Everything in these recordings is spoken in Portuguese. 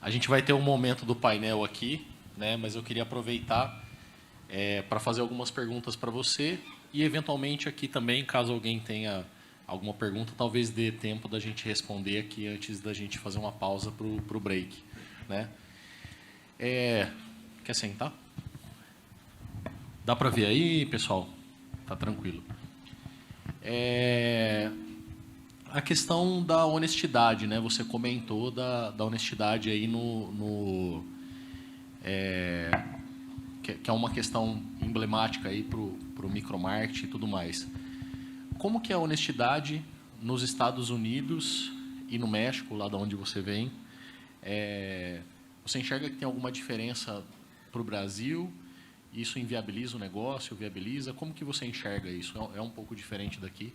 A gente vai ter um momento do painel aqui, né? Mas eu queria aproveitar para fazer algumas perguntas para você e, eventualmente, aqui também, caso alguém tenha alguma pergunta, talvez dê tempo da gente responder aqui antes da gente fazer uma pausa para o break, né? Quer sentar? Dá para ver aí, pessoal? Tá tranquilo. A questão da honestidade, né? Você comentou da honestidade aí que é uma questão emblemática aí para o micromarketing e tudo mais. Como que é a honestidade nos Estados Unidos e no México, lá de onde você vem? Você enxerga que tem alguma diferença para o Brasil? Isso inviabiliza o negócio, viabiliza? Como que você enxerga isso? É um pouco diferente daqui?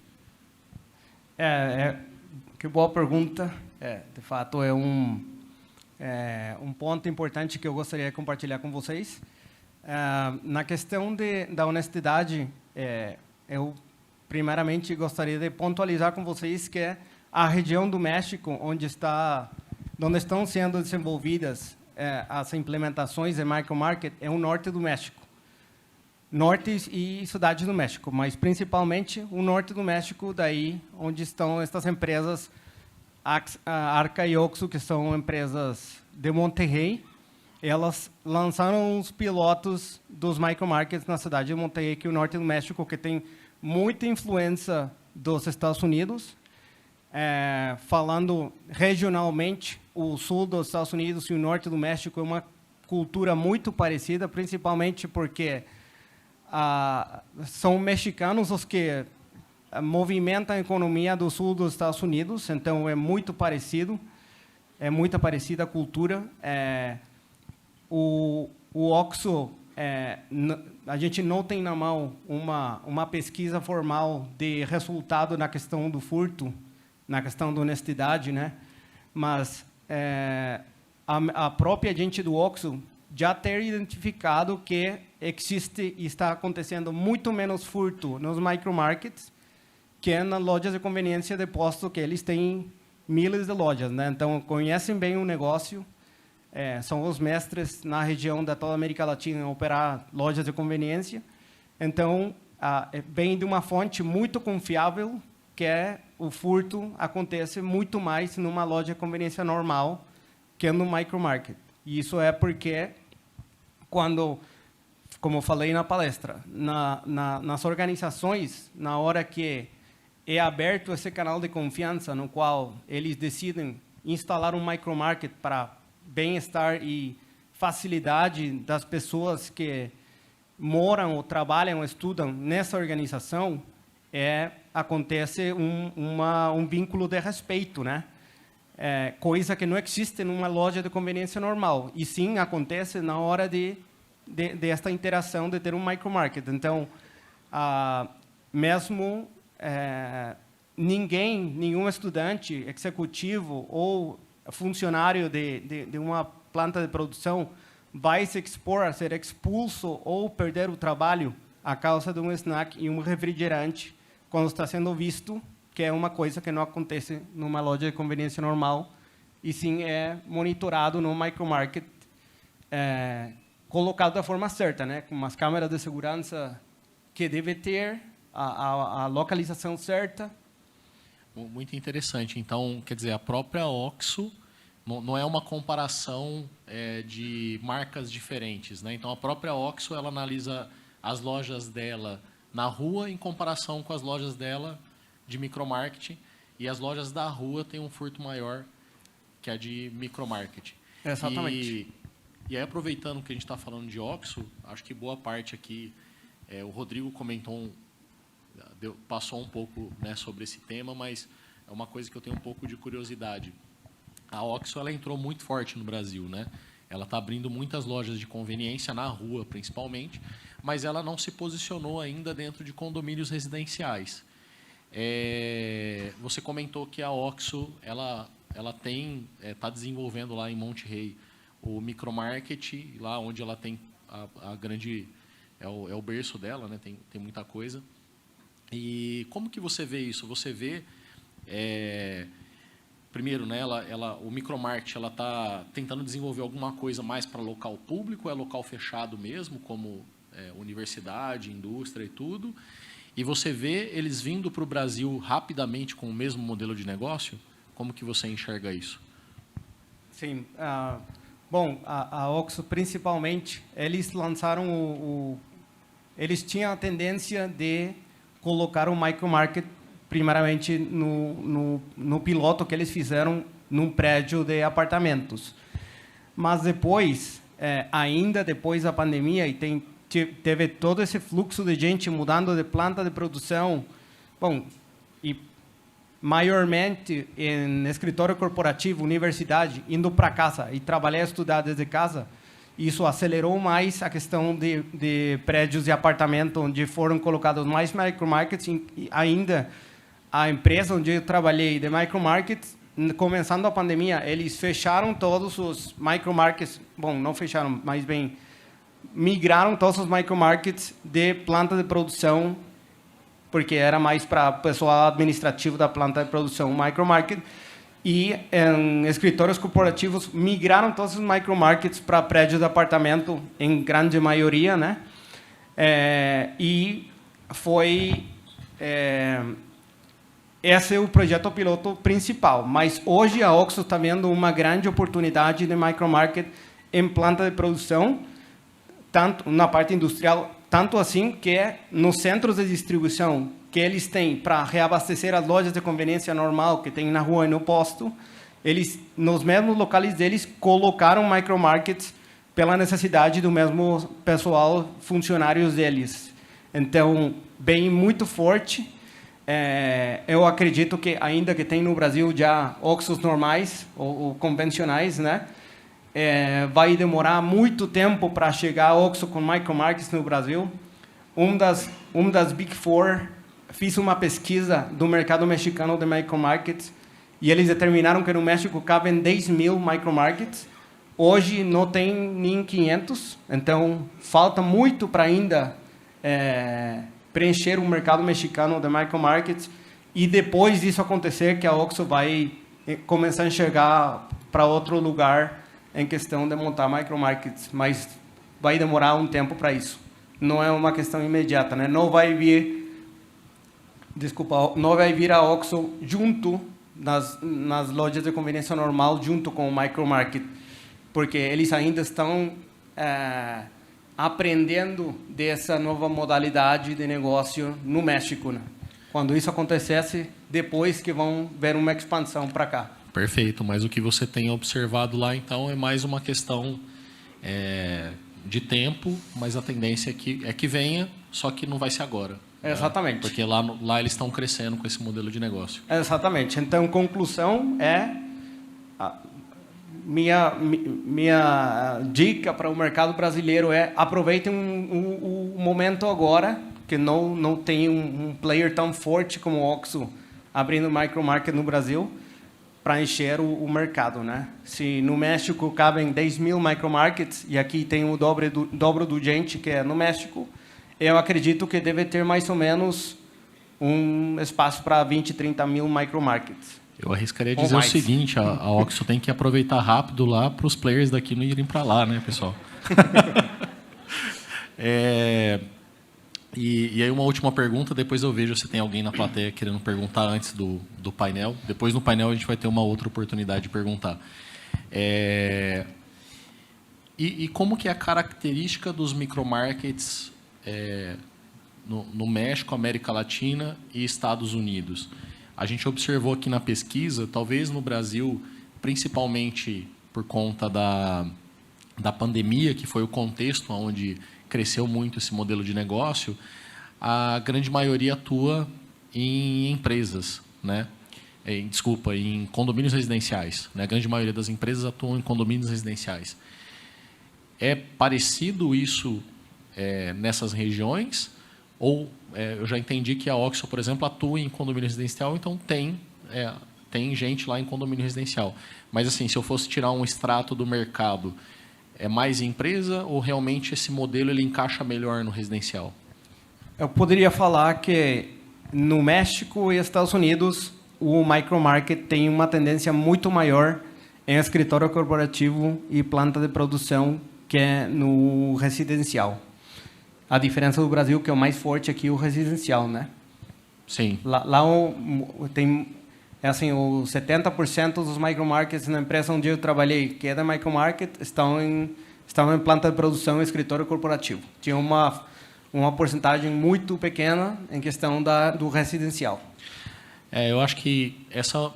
Que boa pergunta. De fato, é um ponto importante que eu gostaria de compartilhar com vocês. Na questão da honestidade, eu primeiramente gostaria de pontualizar com vocês que a região do México, onde estão sendo desenvolvidas as implementações de micromarket, é o norte do México. Norte e cidades do México, mas principalmente o norte do México, daí onde estão estas empresas, a Arca e Oxxo, que são empresas de Monterrey. Elas lançaram os pilotos dos micromarkets na cidade de Monterrey, que é o norte do México, que tem muita influência dos Estados Unidos. Falando regionalmente, o sul dos Estados Unidos e o norte do México é uma cultura muito parecida, principalmente porque são mexicanos os que movimentam a economia do sul dos Estados Unidos, então é muito parecido, é muito parecida a cultura. O Oxxo, a gente não tem na mão uma pesquisa formal de resultado na questão do furto, na questão da honestidade, né? Mas a própria gente do Oxxo já ter identificado que existe e está acontecendo muito menos furto nos micromarkets que nas lojas de conveniência, de posto que eles têm milhares de lojas, né? Então, conhecem bem o negócio, são os mestres na região da toda a América Latina em operar lojas de conveniência. Então, vem de uma fonte muito confiável, que o furto acontece muito mais numa loja de conveniência normal que no micromarket. E isso é porque, como eu falei na palestra, nas organizações, na hora que é aberto esse canal de confiança, no qual eles decidem instalar um micromarket para bem-estar e facilidade das pessoas que moram, ou trabalham, ou estudam nessa organização, acontece um vínculo de respeito, né? Coisa que não existe numa loja de conveniência normal, e sim acontece na hora desta interação de ter um micromarket. Então, mesmo nenhum estudante, executivo ou funcionário de uma planta de produção vai se expor a ser expulso ou perder o trabalho a causa de um snack e um refrigerante quando está sendo visto, que é uma coisa que não acontece numa loja de conveniência normal, e sim é monitorado no micromarket, colocado da forma certa, né? Com umas câmeras de segurança que deve ter, a localização certa. Muito interessante. Então, quer dizer, a própria Oxxo não é uma comparação de marcas diferentes, né? Então, a própria Oxxo, ela analisa as lojas dela na rua em comparação com as lojas dela de micromarketing, e as lojas da rua têm um furto maior que a de micromarketing. Exatamente. E aí, aproveitando que a gente está falando de Oxxo, acho que boa parte aqui, o Rodrigo comentou, passou um pouco, né, sobre esse tema, mas é uma coisa que eu tenho um pouco de curiosidade. A Oxxo, ela entrou muito forte no Brasil, né? Ela está abrindo muitas lojas de conveniência na rua, principalmente, mas ela não se posicionou ainda dentro de condomínios residenciais. Você comentou que a Oxxo ela está desenvolvendo lá em Monterrey o micromarket, lá onde ela tem a grande é o berço dela, né? Tem muita coisa. E como que você vê isso? Você vê primeiro, né, o micromarket ela está tentando desenvolver alguma coisa mais para local público, é local fechado mesmo, como universidade, indústria e tudo, e você vê eles vindo para o Brasil rapidamente com o mesmo modelo de negócio? Como que você enxerga isso? Sim. Bom, a OXXO, principalmente, eles lançaram eles tinham a tendência de colocar o micromarket, primeiramente, no piloto que eles fizeram num prédio de apartamentos. Mas depois, ainda depois da pandemia, e teve todo esse fluxo de gente mudando de planta de produção, bom, e maiormente em escritório corporativo, universidade, indo para casa e trabalhar e estudar desde casa, isso acelerou mais a questão de prédios e apartamentos onde foram colocados mais micromarkets. E ainda a empresa onde eu trabalhei de micromarkets, começando a pandemia, eles fecharam todos os micromarkets, bom, não fecharam, mas bem, migraram todos os micromarkets de planta de produção, porque era mais para o pessoal administrativo da planta de produção, micromarket, e em escritórios corporativos migraram todos os micromarkets para prédios de apartamento, em grande maioria, né? E foi esse é o projeto piloto principal. Mas hoje a OXXO está vendo uma grande oportunidade de micromarket em planta de produção, tanto na parte industrial, tanto assim que nos centros de distribuição que eles têm para reabastecer as lojas de conveniência normal que tem na rua e no posto, eles, nos mesmos locais deles, colocaram micromarkets pela necessidade do mesmo pessoal, funcionários deles. Então, bem muito forte. Eu acredito que, ainda que tem no Brasil já OXXOs normais ou convencionais, né? Vai demorar muito tempo para chegar a OXXO com micromarkets no Brasil. Um das Big Four fiz uma pesquisa do mercado mexicano de micromarkets e eles determinaram que no México cabem 10 mil micromarkets. Hoje não tem nem 500, então falta muito para ainda preencher o mercado mexicano de micromarkets. E depois disso acontecer, que a OXXO vai começar a enxergar para outro lugar em questão de montar micromarkets, mas vai demorar um tempo para isso. Não é uma questão imediata, né? Não vai vir a OXXO junto nas lojas de conveniência normal, junto com o micromarket, porque eles ainda estão aprendendo dessa nova modalidade de negócio no México, né? Quando isso acontecesse, depois que vão ver uma expansão para cá. Perfeito, mas o que você tem observado lá, então, é mais uma questão de tempo, mas a tendência é que venha, só que não vai ser agora. Exatamente. Porque lá eles estão crescendo com esse modelo de negócio. Exatamente. Então, conclusão minha dica para o mercado brasileiro aproveitem o momento agora, que não tem um player tão forte como o OXXO abrindo micromarket no Brasil, para encher o mercado, né? Se no México cabem 10 mil micromarkets e aqui tem o dobro do gente que é no México, eu acredito que deve ter mais ou menos um espaço para 20, 30 mil micromarkets. Eu arriscaria dizer o seguinte, a OXXO tem que aproveitar rápido lá para os players daqui não irem para lá, né, pessoal? E aí uma última pergunta, depois eu vejo se tem alguém na plateia querendo perguntar antes do painel. Depois no painel a gente vai ter uma outra oportunidade de perguntar. E como que é a característica dos micromarkets no México, América Latina e Estados Unidos? A gente observou aqui na pesquisa, talvez no Brasil, principalmente por conta da pandemia, que foi o contexto onde cresceu muito esse modelo de negócio, a grande maioria atua em empresas, né? Em condomínios residenciais, né? A grande maioria das empresas atuam em condomínios residenciais. É parecido isso nessas regiões? Ou eu já entendi que a OXXO, por exemplo, atua em condomínio residencial, então tem gente lá em condomínio residencial. Mas, assim, se eu fosse tirar um extrato do mercado, é mais empresa ou realmente esse modelo ele encaixa melhor no residencial? Eu poderia falar que no México e Estados Unidos o micromarket tem uma tendência muito maior em escritório corporativo e planta de produção que é no residencial. A diferença do Brasil, que é o mais forte aqui, o residencial, né? Sim. Lá tem, assim, os 70% dos micromarkets na empresa onde eu trabalhei, que é da micromarket, estão em planta de produção e escritório corporativo. Tinha uma porcentagem muito pequena em questão do residencial. Eu acho que essa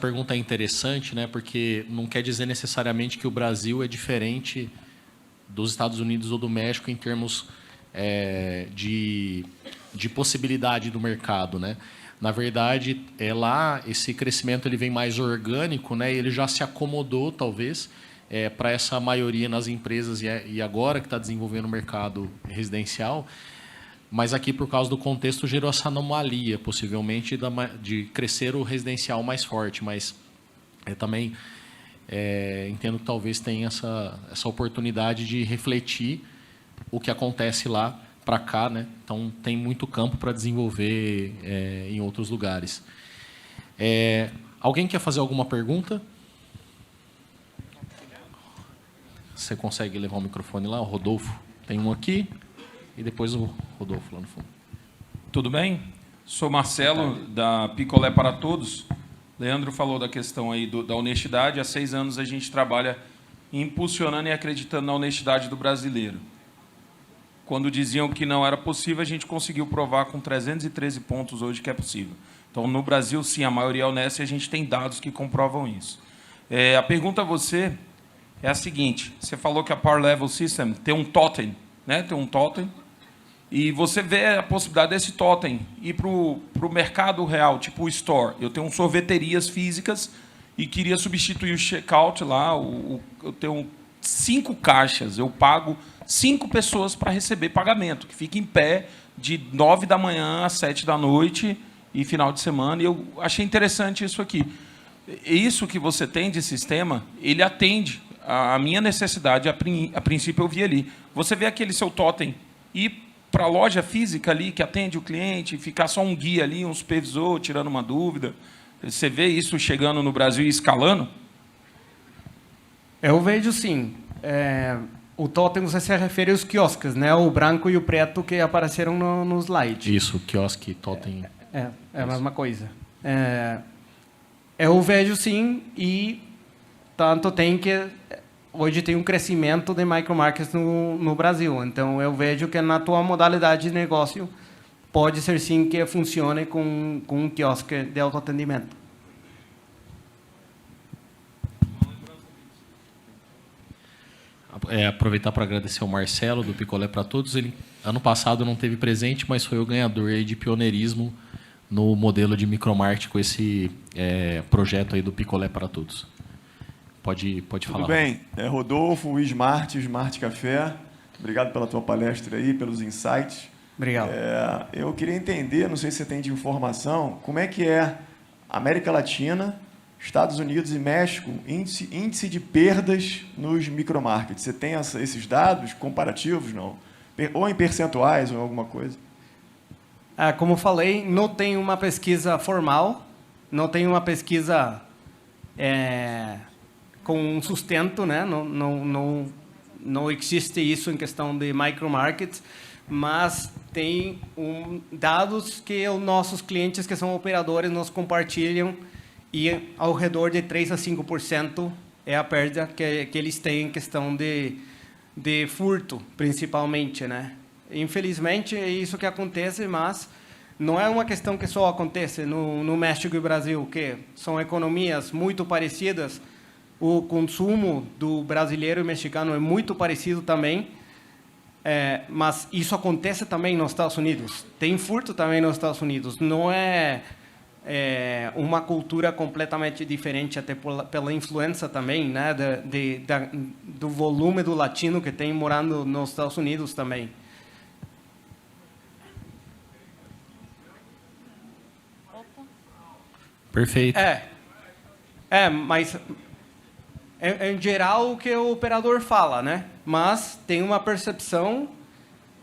pergunta é interessante, né? Porque não quer dizer necessariamente que o Brasil é diferente dos Estados Unidos ou do México em termos de possibilidade do mercado, né? Na verdade, lá esse crescimento ele vem mais orgânico, né? Ele já se acomodou, talvez, para essa maioria nas empresas e agora que está desenvolvendo o mercado residencial. Mas aqui, por causa do contexto, gerou essa anomalia, possivelmente, de crescer o residencial mais forte. Mas eu também entendo que talvez tenha essa oportunidade de refletir o que acontece lá para cá, né? Então, tem muito campo para desenvolver em outros lugares. Alguém quer fazer alguma pergunta? Você consegue levar o microfone lá? O Rodolfo tem um aqui. E depois o Rodolfo lá no fundo. Tudo bem? Sou Marcelo, da Picolé para Todos. Leandro falou da questão aí da honestidade. Há 6 anos a gente trabalha impulsionando e acreditando na honestidade do brasileiro. Quando diziam que não era possível, a gente conseguiu provar com 313 pontos hoje que é possível. Então, no Brasil, sim, a maioria é honesta e a gente tem dados que comprovam isso. A pergunta a você é a seguinte. Você falou que a Power Level System tem um totem, né? Tem um totem. E você vê a possibilidade desse totem ir para o mercado real, tipo o store. Eu tenho sorveterias físicas e queria substituir o checkout lá. Eu tenho 5 caixas, eu pago 5 pessoas para receber pagamento, que fica em pé de 9 da manhã às 7 da noite e final de semana. E eu achei interessante isso aqui. Isso que você tem de sistema, ele atende a minha necessidade. A princípio eu vi ali. Você vê aquele seu totem e para a loja física ali, que atende o cliente, ficar só um guia ali, um supervisor, tirando uma dúvida. Você vê isso chegando no Brasil e escalando? Eu vejo, sim. O totem, você se refere aos quiosques, né? O branco e o preto que apareceram no slide. Isso, quiosque, totem. É a mesma coisa. Eu vejo, sim, e tanto tem que... Hoje tem um crescimento de micromarkets no Brasil. Então, eu vejo que na tua modalidade de negócio pode ser, sim, que funcione com um quiosque de autoatendimento. Aproveitar para agradecer ao Marcelo, do Picolé para Todos. Ele, ano passado, não teve presente, mas foi o ganhador aí de pioneirismo no modelo de micromarket com esse projeto aí do Picolé para Todos. Pode falar. Tudo bem. Rodolfo, o Smart Café. Obrigado pela tua palestra aí, pelos insights. Obrigado. Eu queria entender, não sei se você tem de informação, como é que é América Latina, Estados Unidos e México, índice de perdas nos micromarkets. Você tem esses dados comparativos, não? Ou em percentuais ou em alguma coisa? Como falei, não tem uma pesquisa formal, não tem uma pesquisa com sustento, né? Não existe isso em questão de micromarkets, mas tem dados que os nossos clientes que são operadores nos compartilham e ao redor de 3 a 5% é a perda que eles têm em questão de furto, principalmente, né? Infelizmente, é isso que acontece, mas não é uma questão que só acontece no México e Brasil, que são economias muito parecidas. O consumo do brasileiro e mexicano é muito parecido também, mas isso acontece também nos Estados Unidos. Tem furto também nos Estados Unidos. Não é uma cultura completamente diferente, até pela influência também, né, do volume do latino que tem morando nos Estados Unidos também. Perfeito. Mas em geral o que o operador fala, né? Mas tem uma percepção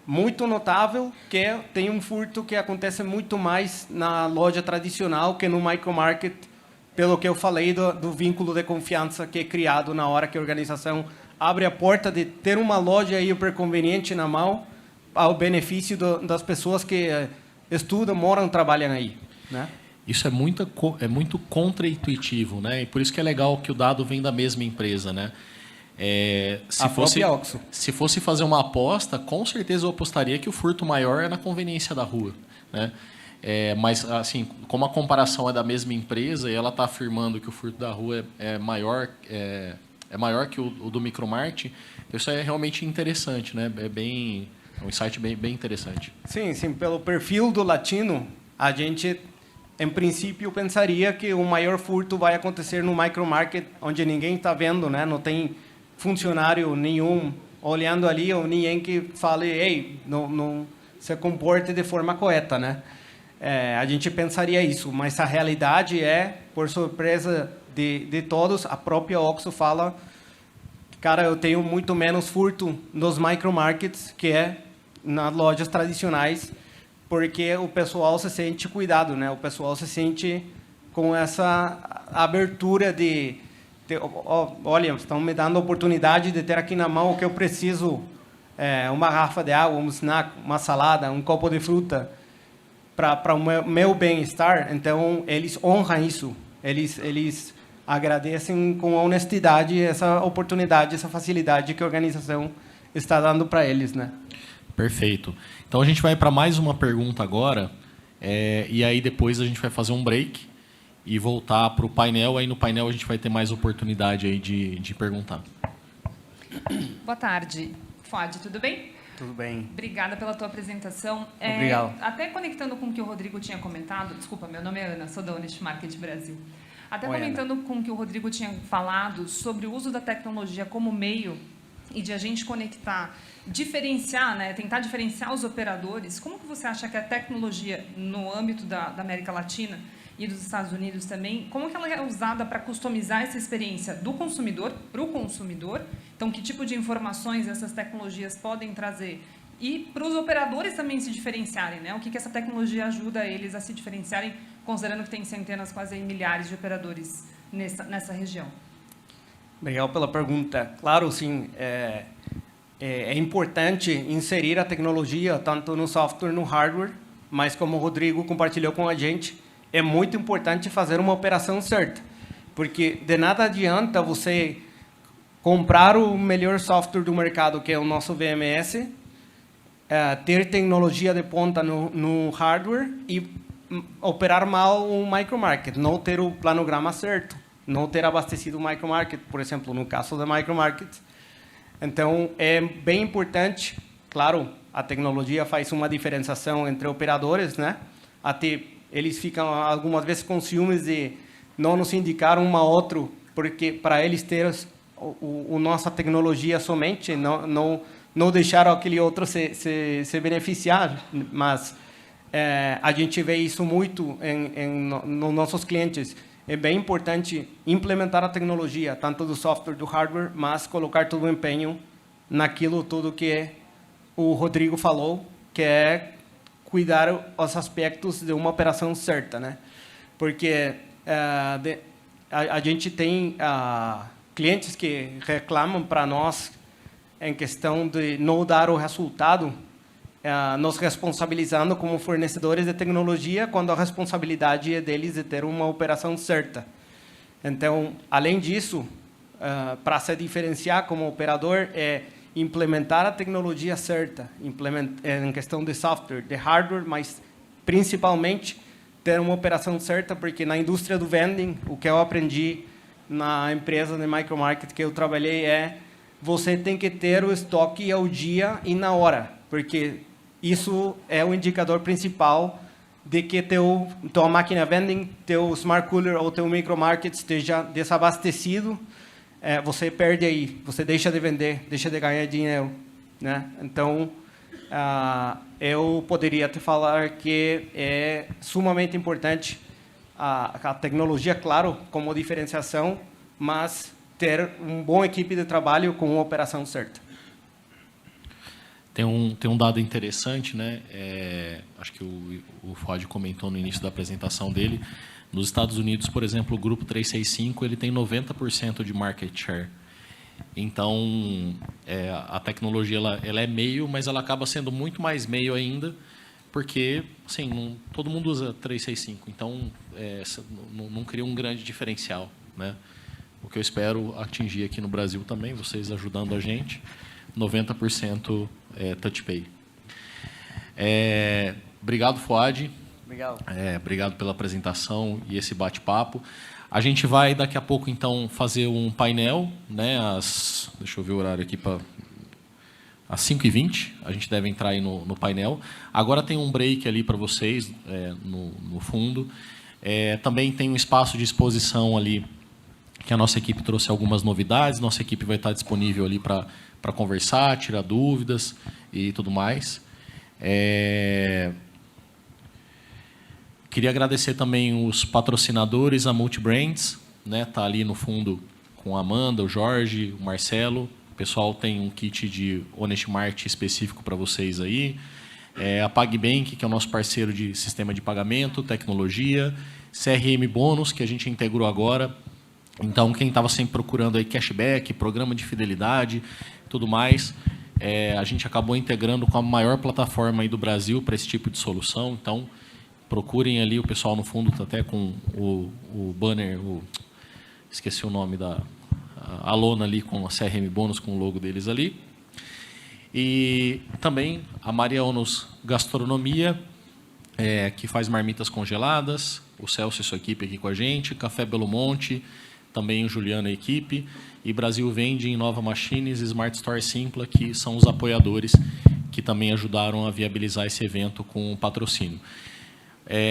muito notável que tem um furto que acontece muito mais na loja tradicional que no micromarket, pelo que eu falei do vínculo de confiança que é criado na hora que a organização abre a porta de ter uma loja hiper conveniente na mão ao benefício das pessoas que estudam, moram, trabalham aí, né? Isso é muito contra-intuitivo, né? E por isso que é legal que o dado vem da mesma empresa, né? Se fosse fazer uma aposta, com certeza eu apostaria que o furto maior é na conveniência da rua, né? Mas, assim, como a comparação é da mesma empresa e ela está afirmando que o furto da rua é maior que o do micromart, isso é realmente interessante, né? É um insight bem interessante. Sim. Pelo perfil do latino, a gente, em princípio, pensaria que o maior furto vai acontecer no micromarket, onde ninguém está vendo, né? Não tem funcionário nenhum olhando ali, ou ninguém que fale, ei, não se comporte de forma correta, né? A gente pensaria isso, mas a realidade é, por surpresa de todos, a própria OXXO fala, cara, eu tenho muito menos furto nos micromarkets que nas lojas tradicionais, porque o pessoal se sente cuidado, né? O pessoal se sente com essa abertura olha, estão me dando a oportunidade de ter aqui na mão o que eu preciso, uma garrafa de água, um snack, uma salada, um copo de fruta, para o meu bem-estar. Então, eles honram isso. Eles agradecem com honestidade essa oportunidade, essa facilidade que a organização está dando para eles, né? Perfeito. Então, a gente vai para mais uma pergunta agora, e aí depois a gente vai fazer um break e voltar para o painel. Aí no painel a gente vai ter mais oportunidade aí de perguntar. Boa tarde. Fuad, tudo bem? Tudo bem. Obrigada pela tua apresentação. Obrigado. Até conectando com o que o Rodrigo tinha comentado, desculpa, meu nome é Ana, sou da Honest Market Brasil. Até Oi, comentando com o que o Rodrigo tinha falado sobre o uso da tecnologia como meio e de a gente conectar, diferenciar, né, tentar diferenciar os operadores, como que você acha que a tecnologia no âmbito da América Latina e dos Estados Unidos também, como que ela é usada para customizar essa experiência do consumidor para o consumidor? Então, que tipo de informações essas tecnologias podem trazer? E para os operadores também se diferenciarem, né? O que essa tecnologia ajuda eles a se diferenciarem, considerando que tem centenas, quase milhares de operadores nessa região? Obrigado pela pergunta. Claro, sim, é importante inserir a tecnologia tanto no software, no hardware, mas como o Rodrigo compartilhou com a gente, é muito importante fazer uma operação certa, porque de nada adianta você comprar o melhor software do mercado, que é o nosso VMS, ter tecnologia de ponta no hardware e operar mal um micromarket, não ter o planograma certo, não ter abastecido o micromarket, por exemplo, no caso da micromarket. Então, é bem importante, claro, a tecnologia faz uma diferenciação entre operadores, né? Até eles ficam algumas vezes com ciúmes de não nos indicar um ao outro, porque para eles ter a nossa tecnologia somente, não deixar aquele outro se beneficiar, mas a gente vê isso muito nos nossos clientes. É bem importante implementar a tecnologia, tanto do software, do hardware, mas colocar todo o empenho naquilo tudo que o Rodrigo falou, que é cuidar os aspectos de uma operação certa, né? Porque a gente tem clientes que reclamam para nós em questão de não dar o resultado, nos responsabilizando como fornecedores de tecnologia, quando a responsabilidade é deles de ter uma operação certa. Então, além disso, para se diferenciar como operador, é implementar a tecnologia certa, em questão de software, de hardware, mas principalmente ter uma operação certa, porque na indústria do vending, o que eu aprendi na empresa de micromarket que eu trabalhei você tem que ter o estoque ao dia e na hora, porque isso é o indicador principal de que tua máquina vending, teu smart cooler ou teu micromarket esteja desabastecido. Você perde aí, você deixa de vender, deixa de ganhar dinheiro, né? Então, eu poderia te falar que é sumamente importante a tecnologia, claro, como diferenciação, mas ter uma boa equipe de trabalho com uma operação certa. Tem um dado interessante, né? Acho que o Fuad comentou no início da apresentação dele. Nos Estados Unidos, por exemplo, o grupo 365 ele tem 90% de market share. Então, a tecnologia ela é meio, mas ela acaba sendo muito mais meio ainda, porque assim, todo mundo usa 365. Então, não cria um grande diferencial, né? O que eu espero atingir aqui no Brasil também, vocês ajudando a gente, 90% TouchPay. Obrigado, Fuad. Obrigado. Obrigado pela apresentação e esse bate-papo. A gente vai, daqui a pouco, então, fazer um painel, né, deixa eu ver o horário aqui, às 5h20, a gente deve entrar aí no painel. Agora tem um break ali para vocês, no fundo. Também tem um espaço de exposição ali, que a nossa equipe trouxe algumas novidades. Nossa equipe vai estar disponível ali para conversar, tirar dúvidas e tudo mais. Queria agradecer também os patrocinadores, a Multibrands, né? Tá ali no fundo com a Amanda, o Jorge, o Marcelo. O pessoal tem um kit de Honest Mart específico para vocês aí. A PagBank, que é o nosso parceiro de sistema de pagamento, tecnologia. CRM Bônus, que a gente integrou agora. Então, quem estava sempre procurando aí cashback, programa de fidelidade, tudo mais, a gente acabou integrando com a maior plataforma aí do Brasil para esse tipo de solução. Então, procurem ali, o pessoal no fundo está até com o banner, esqueci o nome a lona ali com a CRM Bônus, com o logo deles ali. E também a Marianos Gastronomia, que faz marmitas congeladas, o Celso e sua equipe aqui com a gente, Café Belo Monte, também o Juliano e a equipe, e Brasil Vende, Nova Machines e Smart Store Simpla, que são os apoiadores que também ajudaram a viabilizar esse evento com o patrocínio.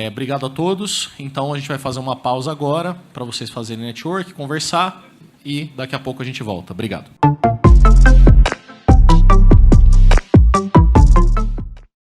Obrigado a todos. Então, a gente vai fazer uma pausa agora para vocês fazerem network, conversar, e daqui a pouco a gente volta. Obrigado.